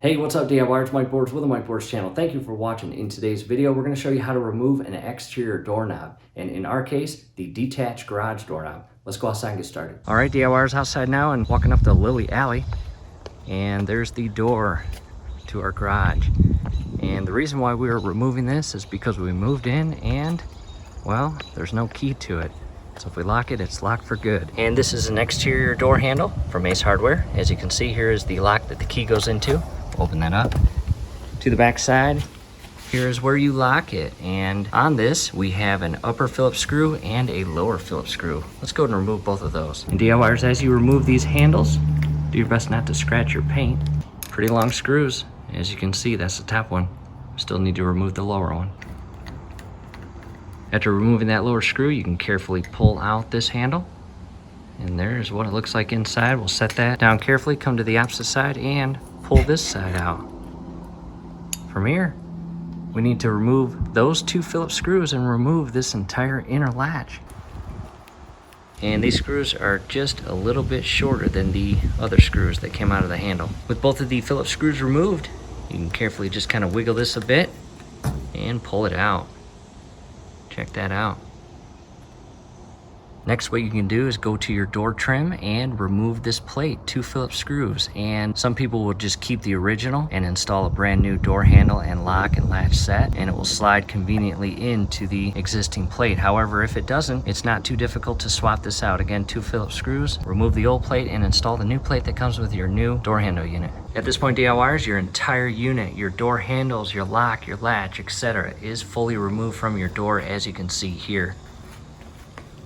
Hey, what's up DIYers? It's Mike Bors with the Mike Bors channel. Thank you for watching. In today's video, we're going to show you how to remove an exterior doorknob, and in our case, the detached garage doorknob. Let's go outside and get started. All right, DIYers, outside now and walking up the Lily Alley, and there's the door to our garage. And the reason why we are removing this is because we moved in and, well, there's no key to it. So if we lock it, it's locked for good. And this is an exterior door handle from Ace Hardware. As you can see, here is the lock that the key goes into. Open that up. To the back side, here is where you lock it. And on this, we have an upper Phillips screw and a lower Phillips screw. Let's go ahead and remove both of those. And DIYers, as you remove these handles, do your best not to scratch your paint. Pretty long screws. As you can see, that's the top one. Still need to remove the lower one. After removing that lower screw, you can carefully pull out this handle. And there's what it looks like inside. We'll set that down carefully, come to the opposite side, and pull this side out. From here, we need to remove those two Phillips screws and remove this entire inner latch. And these screws are just a little bit shorter than the other screws that came out of the handle. With both of the Phillips screws removed, you can carefully just kind of wiggle this a bit and pull it out. Check that out. Next, what you can do is go to your door trim and remove this plate, 2 Phillips screws. And some people will just keep the original and install a brand new door handle and lock and latch set, and it will slide conveniently into the existing plate. However, if it doesn't, it's not too difficult to swap this out. Again, 2 Phillips screws, remove the old plate and install the new plate that comes with your new door handle unit. At this point, DIYers, your entire unit, your door handles, your lock, your latch, etc., is fully removed from your door, as you can see here.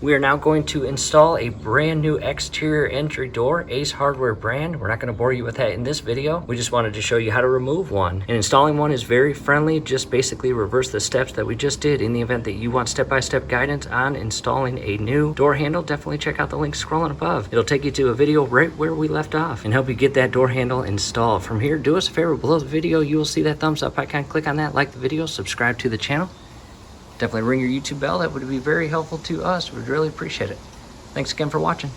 We are now going to install a brand new exterior entry door, Ace Hardware brand. We're not going to bore you with that in this video. We just wanted to show you how to remove one. And installing one is very friendly. Just basically reverse the steps that we just did. In the event that you want step-by-step guidance on installing a new door handle, definitely check out the link scrolling above. It'll take you to a video right where we left off and help you get that door handle installed. From here, do us a favor, below the video, you will see that thumbs up icon. Click on that, like the video, subscribe to the channel. Definitely ring your YouTube bell. That would be very helpful to us. We'd really appreciate it. Thanks again for watching.